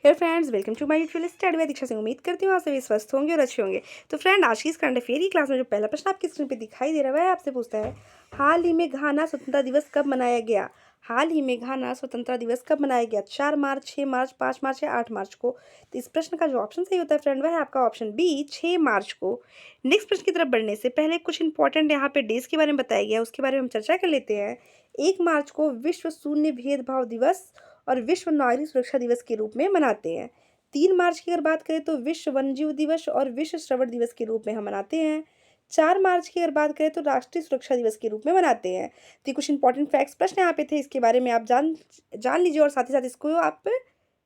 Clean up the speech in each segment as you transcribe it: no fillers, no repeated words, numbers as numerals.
Hair friends, welcome to my YouTube study with Diksha Singh. उम्मीद करती हूँ आप सभी स्वस्थ होंगे और अच्छे होंगे। तो फ्रेंड, आज की इस करंट अफेयर की क्लास में जो पहला प्रश्न आपकी स्क्रीन पे दिखाई दे रहा है वह आपसे पूछता है, हाल ही में घाना स्वतंत्रता दिवस कब मनाया गया। हाल ही में घाना स्वतंत्रता दिवस कब मनाया गया? 4 मार्च, 6 मार्च, 5 मार्च या 8 मार्च को? तो इस प्रश्न का जो ऑप्शन सही होता है फ्रेंड वह है आपका ऑप्शन बी, 6 मार्च को। नेक्स्ट प्रश्न की तरफ बढ़ने से पहले कुछ इंपॉर्टेंट यहाँ पे डेज के बारे में बताया गया है, उसके बारे में हम चर्चा कर लेते हैं। 1 मार्च को विश्व शून्य भेदभाव दिवस और विश्व नागरिक सुरक्षा दिवस के रूप में मनाते हैं। 3 मार्च की अगर बात करें तो विश्व वन्यजीव दिवस और विश्व श्रवण दिवस के रूप में हम मनाते हैं। 4 मार्च की अगर बात करें तो राष्ट्रीय सुरक्षा दिवस के रूप में मनाते हैं। तो ये कुछ इंपॉर्टेंट फैक्ट्स प्रश्न यहाँ पे थे, इसके बारे में आप जान जान लीजिए और साथ ही साथ इसको आप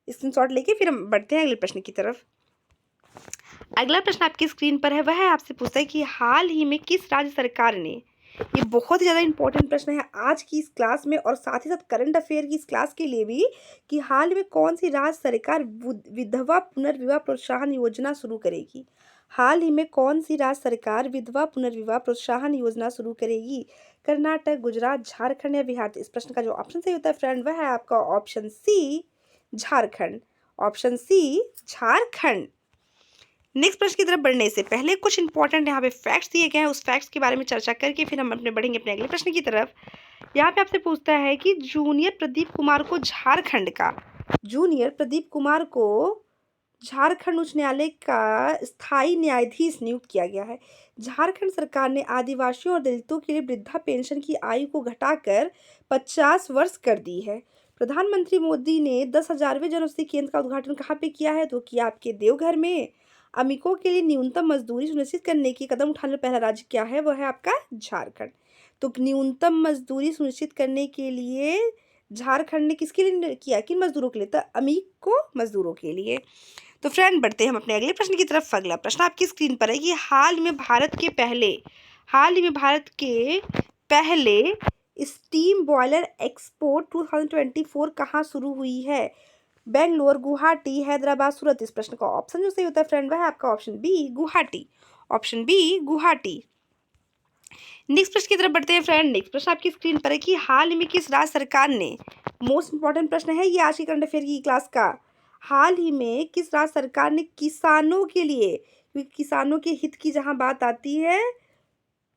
स्क्रीनशॉट लेके फिर हम बढ़ते हैं अगले प्रश्न की तरफ। अगला प्रश्न आपकी स्क्रीन पर है, वह है आपसे पूछता है कि हाल ही में किस राज्य सरकार ने, ये बहुत ही ज़्यादा इंपॉर्टेंट प्रश्न है आज की इस क्लास में और साथ ही साथ करंट अफेयर की इस क्लास के लिए भी, कि हाल में कौन सी राज्य सरकार विधवा पुनर्विवाह प्रोत्साहन योजना शुरू करेगी। हाल ही में कौन सी राज्य सरकार विधवा पुनर्विवाह प्रोत्साहन योजना शुरू करेगी? कर्नाटक, गुजरात, झारखंड या बिहार? तो इस प्रश्न का जो ऑप्शन सही होता है फ्रेंड वह है आपका option C, Jharkhand. Option C, Jharkhand. Next प्रश्न की तरफ बढ़ने से पहले कुछ इंपॉर्टेंट यहाँ पे फैक्ट्स दिए गए हैं, उस फैक्ट्स के बारे में चर्चा करके फिर हम बढ़ेंगे अपने अगले प्रश्न की तरफ। यहाँ पे आपसे पूछता है कि जूनियर प्रदीप कुमार को झारखंड उच्च न्यायालय का स्थायी न्यायाधीश नियुक्त किया गया है। झारखंड सरकार ने आदिवासियों और दलितों के लिए वृद्धा पेंशन की आयु को घटाकर 50 वर्ष कर दी है। प्रधानमंत्री मोदी ने 10,000वें जनऔषधि केंद्र का उद्घाटन कहाँ पे किया है? तो किया आपके देवघर में। अमिकों के लिए न्यूनतम मजदूरी सुनिश्चित करने की कदम उठाने वाला पहला राज्य क्या है? वह है आपका झारखंड। तो न्यूनतम मजदूरी सुनिश्चित करने के लिए झारखंड ने किसके लिए किया? किन मजदूरों के लिए? तो अमिको मजदूरों के लिए। तो फ्रेंड, बढ़ते हैं हम अपने अगले प्रश्न की तरफ। अगला प्रश्न आपकी स्क्रीन पर है कि हाल ही में भारत के पहले स्टीम बॉयलर एक्सपो 2024 कहाँ शुरू हुई है? बेंगलोर, गुवाहाटी, हैदराबाद, सूरत? इस प्रश्न का ऑप्शन जो सही होता है फ्रेंड वह है आपका option B, Guwahati. Option B, Guwahati. Next प्रश्न की तरफ बढ़ते हैं फ्रेंड। नेक्स्ट प्रश्न आपकी स्क्रीन पर है कि हाल ही में किस राज्य सरकार ने, मोस्ट इंपॉर्टेंट प्रश्न है ये आज की करंट अफेयर की क्लास का, हाल ही में किस राज्य सरकार ने किसानों के लिए, क्योंकि किसानों के हित की जहां बात आती है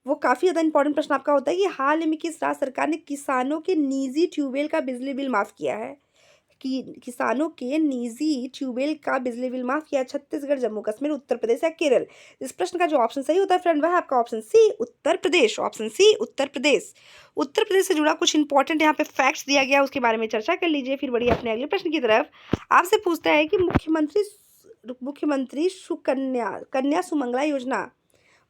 वो काफ़ी ज़्यादा इंपॉर्टेंट प्रश्न आपका होता है कि हाल ही में किस राज्य सरकार ने किसानों के निजी ट्यूबवेल का बिजली बिल माफ़ किया है? कि किसानों के निजी ट्यूबवेल का बिजली बिल माफ किया? छत्तीसगढ़, जम्मू कश्मीर, उत्तर प्रदेश या केरल? इस प्रश्न का जो ऑप्शन सही होता है फ्रेंड वह है आपका ऑप्शन सी, उत्तर प्रदेश। Option C, Uttar Pradesh. उत्तर प्रदेश से जुड़ा कुछ इंपॉर्टेंट यहाँ पे फैक्ट्स दिया गया, उसके बारे में चर्चा कर लीजिए फिर बढ़िए अपने अगले प्रश्न की तरफ। आपसे पूछता है कि मुख्यमंत्री सुकन्या कन्या सुमंगला योजना,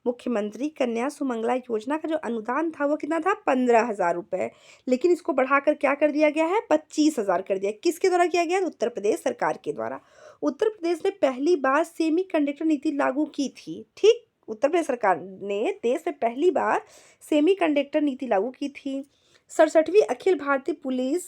मुख्यमंत्री कन्या सुमंगला योजना का जो अनुदान था वो कितना था? 15,000 रुपए। लेकिन इसको बढ़ाकर क्या कर दिया गया है? 25,000 कर दिया। किसके द्वारा किया गया? उत्तर प्रदेश सरकार के द्वारा। उत्तर प्रदेश ने पहली बार सेमी कंडक्टर नीति लागू की थी, ठीक। उत्तर प्रदेश सरकार ने देश में पहली बार सेमी कंडक्टर नीति लागू की थी। 67वीं Akhil Bharatiya police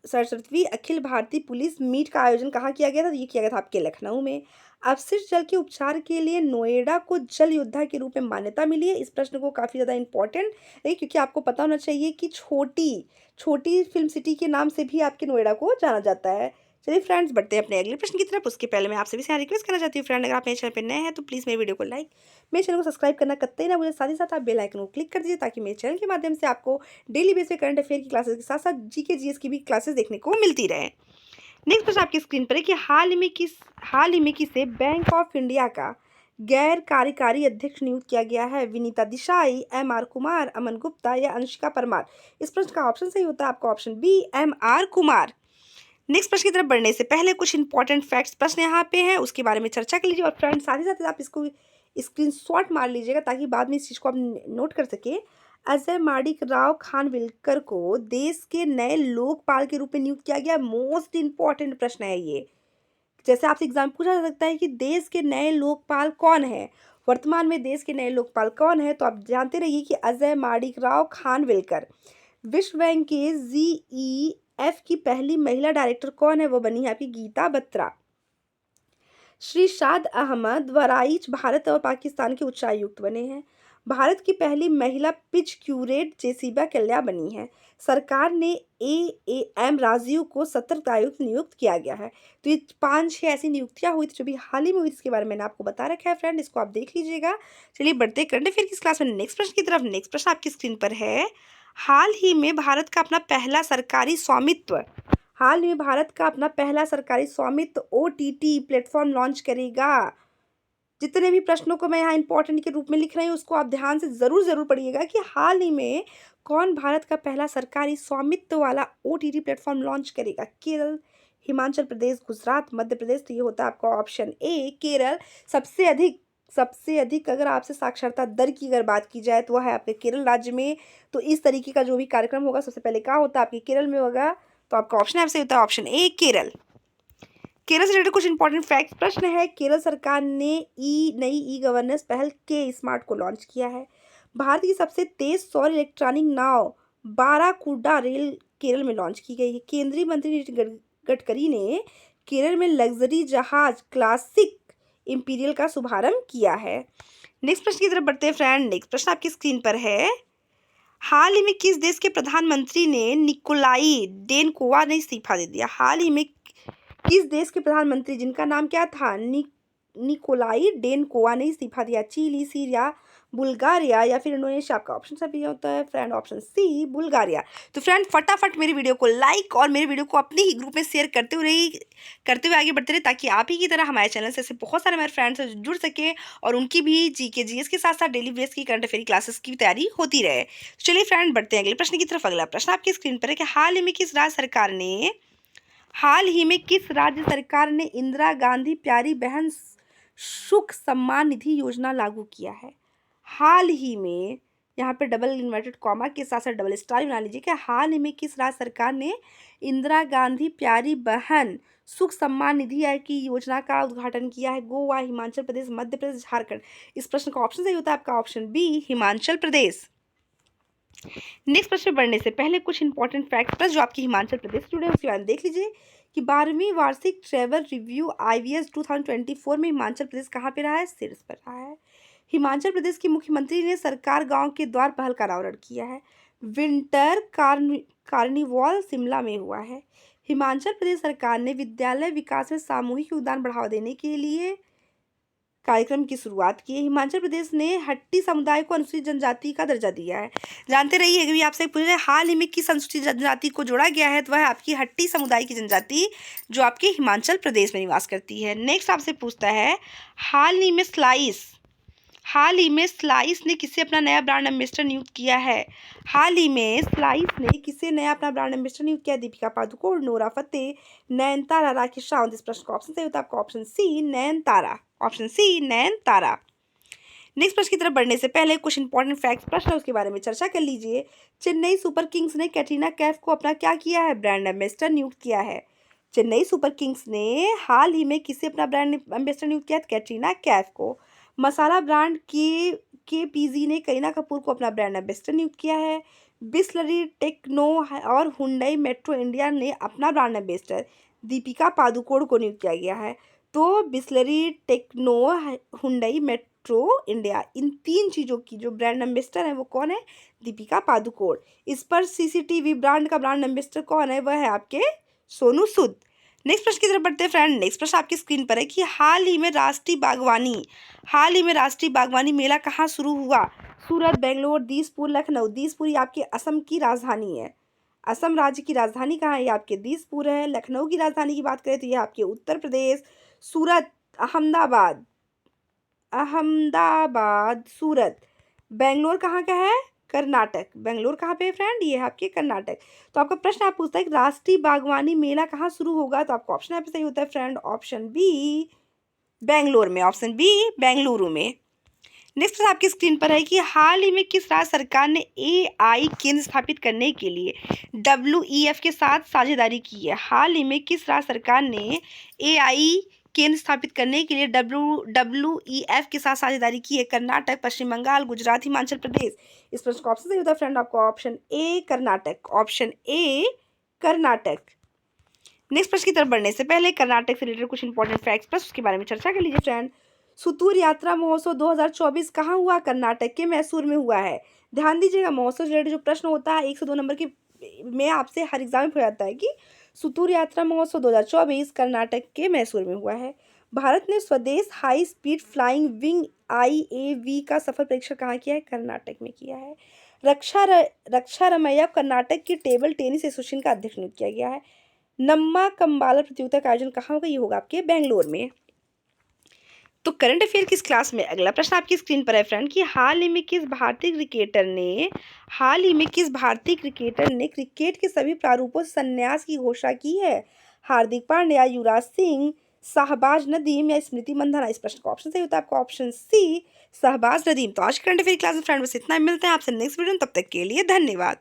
67वीं Akhil Bharatiya police meet का आयोजन कहाँ किया गया था? ये किया गया था आपके लखनऊ में। अपशिष्ट जल के उपचार के लिए नोएडा को जल योद्धा के रूप में मान्यता मिली है। इस प्रश्न को काफ़ी ज़्यादा इंपॉर्टेंट है क्योंकि आपको पता होना चाहिए कि छोटी छोटी फिल्म सिटी के नाम से भी आपके नोएडा को जाना जाता है। चलिए फ्रेंड्स, बढ़ते हैं अपने अगले प्रश्न की तरफ। उसके पहले मैं आपसे भी यहाँ रिक्वेस्ट करना चाहती हूँ फ्रेंड, अगर आप मेरे चैनल पर नए हैं तो प्लीज़ मेरे वीडियो को लाइक, मेरे चैनल को सब्सक्राइब करना कतई ना भूलें। साथ ही साथ आप बेल आइकन को क्लिक कर दीजिए ताकि मेरे चैनल के माध्यम से आपको डेली बेस पे करंट अफेयर की क्लासेस के साथ साथ जीके जीएस की भी क्लासेस देखने को मिलती रहे। नेक्स्ट प्रश्न आपकी स्क्रीन पर है कि हाल ही में किसे बैंक ऑफ इंडिया का गैर कार्यकारी अध्यक्ष नियुक्त किया गया है? विनीता देसाई, एम आर कुमार, अमन गुप्ता या अंशिका परमार? इस प्रश्न का ऑप्शन सही होता है आपका option B, M R Kumar. Next प्रश्न की तरफ बढ़ने से पहले कुछ इंपॉर्टेंट फैक्ट्स प्रश्न यहाँ पे हैं, उसके बारे में चर्चा कर लीजिए और फ्रेंड्स साथ ही साथ आप इसको स्क्रीनशॉट मार लीजिएगा ताकि बाद में इस चीज़ को आप नोट कर सके। अजय माणिक राव खानविलकर को देश के नए लोकपाल के रूप में नियुक्त किया गया। मोस्ट इंपॉर्टेंट प्रश्न है ये। जैसे आपसे एग्जाम पूछा जा सकता है कि देश के नए लोकपाल कौन है, वर्तमान में देश के नए लोकपाल कौन है? तो आप जानते रहिए कि अजय माणिक राव खानविलकर। विश्व बैंक के जीईएफ की पहली महिला डायरेक्टर कौन है? वो बनी है आपकी गीता बत्रा। श्री शाद अहमद वराइच भारत और पाकिस्तान के उच्चायुक्त बने हैं। भारत की पहली महिला पिच क्यूरेट जेसिबा कल्या बनी है। सरकार ने एएम राजीव को सतर्क आयुक्त नियुक्त किया गया है। तो ये 5-6 ऐसी नियुक्तियां हुई थी जो भी हाल ही में हुई, इसके बारे में मैंने आपको बता रखा है फ्रेंड, इसको आप देख लीजिएगा। चलिए बढ़ते करंट अफेयर की क्लास में नेक्स्ट प्रश्न की तरफ। नेक्स्ट प्रश्न आपकी स्क्रीन पर है, हाल ही में भारत का अपना पहला सरकारी स्वामित्व ओटीटी प्लेटफॉर्म लॉन्च करेगा। जितने भी प्रश्नों को मैं यहाँ इंपॉर्टेंट के रूप में लिख रही हूँ उसको आप ध्यान से ज़रूर पढ़िएगा कि हाल ही में कौन भारत का पहला सरकारी स्वामित्व वाला ओटीटी प्लेटफॉर्म लॉन्च करेगा। केरल, हिमाचल प्रदेश, गुजरात, मध्य प्रदेश। तो ये होता है आपका ऑप्शन ए केरल। सबसे अधिक अगर आपसे साक्षरता दर की अगर बात की जाए तो वह है आपके केरल राज्य में। तो इस तरीके का जो भी कार्यक्रम होगा सबसे पहले कहाँ होता है, आपके केरल में होगा। तो आपका ऑप्शन आपसे होता है ऑप्शन ए केरल। केरल से रिलेटेड कुछ इंपॉर्टेंट फैक्ट प्रश्न है। केरल सरकार ने नई ई गवर्नेंस पहल के स्मार्ट को लॉन्च किया है। भारत की सबसे तेज सौर इलेक्ट्रॉनिक नाव बाराकूडा रेल केरल में लॉन्च की गई है। केंद्रीय मंत्री नितिन गडकरी ने केरल में लग्जरी जहाज क्लासिक इंपीरियल का शुभारंभ किया है। नेक्स्ट प्रश्न की तरफ बढ़ते हैं फ्रेंड। नेक्स्ट प्रश्न आपकी स्क्रीन पर है, हाल ही में किस देश के प्रधानमंत्री ने निकोलाई डेनकोवा ने इस्तीफा दे दिया। हाल ही में किस देश के प्रधानमंत्री जिनका नाम क्या था, निकोलाई डेनकोवा ने इस्तीफा दिया। चिली, सीरिया, बुल्गारिया या फिर इंडोनेशिया। आपका ऑप्शन सभी होता है फ्रेंड ऑप्शन सी बुल्गारिया। तो फ्रेंड फटाफट मेरी वीडियो को लाइक और मेरे वीडियो को अपने ही ग्रुप में शेयर करते हुए आगे बढ़ते रहे, ताकि आप ही की तरह हमारे चैनल से ऐसे बहुत सारे हमारे फ्रेंड्स जुड़ सके और उनकी भी जीके जीएस के साथ साथ डेली बेस की करंट अफेयर क्लासेस की तैयारी होती रहे। तो चलिए फ्रेंड बढ़ते हैं अगले प्रश्न की तरफ। अगला प्रश्न आपकी स्क्रीन पर है कि हाल ही में किस राज्य सरकार ने इंदिरा गांधी प्यारी बहन सुख सम्मान निधि योजना लागू किया है। हाल ही में, यहाँ पे डबल इन्वर्टेड कॉमा के साथ साथ डबल स्टार बना लीजिए कि हाल ही में किस राज्य सरकार ने इंदिरा गांधी प्यारी बहन सुख सम्मान निधि की योजना का उद्घाटन किया है। गोवा, हिमाचल प्रदेश, मध्य प्रदेश, झारखंड। इस प्रश्न का ऑप्शन सही होता है आपका option B Himachal Pradesh. Next प्रश्न बढ़ने से पहले कुछ इंपॉर्टेंट फैक्ट्स जो आपकी हिमाचल प्रदेश से जुड़े हैं उसके बारे में देख लीजिए कि 12वीं वार्षिक ट्रैवल रिव्यू IVS 2024 में हिमाचल प्रदेश कहाँ पे रहा है, शीर्ष पर रहा है। हिमाचल प्रदेश के मुख्यमंत्री ने सरकार गांव के द्वार पहल का अनावरण किया है। विंटर कार्निवल शिमला में हुआ है। हिमाचल प्रदेश सरकार ने विद्यालय विकास में सामूहिक योगदान बढ़ावा देने के लिए कार्यक्रम की शुरुआत की है। हिमाचल प्रदेश ने हट्टी समुदाय को अनुसूचित जनजाति का दर्जा दिया है। जानते रहिए अगर आपसे पूछे हाल ही में किस अनुसूचित जनजाति को जोड़ा गया है, तो वह आपकी हट्टी समुदाय की जनजाति जो आपके हिमाचल प्रदेश में निवास करती है। नेक्स्ट आपसे पूछता है, हाल ही में स्लाइस ने किसे अपना नया ब्रांड एम्बेसडर नियुक्त किया है। हाल ही में स्लाइस ने किसे नया अपना ब्रांड एम्बेसडर नियुक्त किया। Deepika Padukone, Nora Fatehi, Nayanthara, Rakesh Rawat. इस प्रश्न का ऑप्शन सही होता है आपका option C Nayanthara. Option C Nayanthara. Next प्रश्न की तरफ बढ़ने से पहले कुछ इंपॉर्टेंट फैक्ट्स प्रश्न उसके बारे में चर्चा कर लीजिए। चेन्नई सुपर किंग्स ने कैटरीना कैफ को अपना क्या किया है, ब्रांड एम्बेसडर नियुक्त किया है। चेन्नई सुपर किंग्स ने हाल ही में किसे अपना ब्रांड एम्बेसडर नियुक्त किया, कैटरीना कैफ को। मसाला ब्रांड के पीजी ने करीना कपूर को अपना ब्रांड एम्बेसडर नियुक्त किया है। बिस्लरी, टेक्नो और हुंडई मेट्रो इंडिया ने अपना ब्रांड एम्बेसडर दीपिका पादुकोण को नियुक्त किया गया है। तो Bisleri, Tecno, Hyundai, Metro India, इन 3 चीज़ों की जो ब्रांड एम्बेसडर है वो कौन है, दीपिका पादुकोण। इस पर सीसीटीवी ब्रांड का ब्रांड एम्बेसडर कौन है, वह है आपके सोनू सूद। नेक्स्ट प्रश्न की तरफ बढ़ते हैं फ्रेंड। नेक्स्ट प्रश्न आपकी स्क्रीन पर है कि हाल ही में राष्ट्रीय बागवानी मेला कहाँ शुरू हुआ। सूरत, बेंगलोर, दिसपुर, लखनऊ। दिसपुर ये आपके असम की राजधानी है। असम राज्य की राजधानी कहाँ है, ये आपके दिसपुर है। लखनऊ की राजधानी की बात करें तो ये आपके उत्तर प्रदेश। सूरत, अहमदाबाद, सूरत। बेंगलोर कहाँ का है, कर्नाटक। बेंगलोर कहाँ पे है फ्रेंड, ये है आपके कर्नाटक। तो आपका प्रश्न आप पूछता है कि राष्ट्रीय बागवानी मेला कहाँ शुरू होगा, तो आपका ऑप्शन यहाँ पे सही होता है फ्रेंड ऑप्शन बी बेंगलोर में। ऑप्शन बी बेंगलुरु में। नेक्स्ट प्रश्न आपकी स्क्रीन पर है कि हाल ही में किस राज्य सरकार ने AI केंद्र स्थापित करने के लिए WEF के साथ साझेदारी की है। हाल ही में किस राज्य सरकार ने AI केंद्र स्थापित करने के लिए WEF के साथ साझेदारी की है। कर्नाटक, पश्चिम बंगाल, गुजरात, हिमाचल प्रदेश। इस प्रश्न का ऑप्शन सही होता है फ्रेंड आपको option A Karnataka. Option A Karnataka. Next प्रश्न की तरफ बढ़ने से पहले कर्नाटक से रिलेटेड कुछ इंपॉर्टेंट फैक्ट्स उसके बारे में चर्चा कर लीजिए फ्रेंड। सुतूर यात्रा महोत्सव 2024 कहाँ हुआ? कर्नाटक के मैसूर में हुआ है। ध्यान दीजिएगा, महोत्सव से रिलेटेड जो प्रश्न होता है 1 से 2 नंबर की में आपसे हर एग्जाम में पूछा जाता है कि सुतूर यात्रा महोत्सव 2024 कर्नाटक के मैसूर में हुआ है। भारत ने स्वदेश high speed flying wing IAV का सफल परीक्षण कहाँ किया है? कर्नाटक में किया है। रक्षा रमैया कर्नाटक की टेबल टेनिस एसोसिएशन का अध्यक्ष नियुक्त किया गया है। नम्मा कंबाला प्रतियोगिता का आयोजन कहाँ होगा? ये होगा आपके बेंगलोर में। तो करंट अफेयर किस क्लास में? अगला प्रश्न आपकी स्क्रीन पर है फ्रेंड कि हाल ही में किस भारतीय क्रिकेटर ने क्रिकेट के सभी प्रारूपों से संन्यास की घोषणा की है? हार्दिक पांड्या, युवराज सिंह, शाहबाज नदीम या स्मृति मंधाना? इस प्रश्न का ऑप्शन सही होता है आपका ऑप्शन सी, शाहबाज नदीम। तो आज करंट अफेयर क्लास में फ्रेंड बस इतना ही, मिलते हैं आपसे नेक्स्ट वीडियो में, तब तक के लिए धन्यवाद।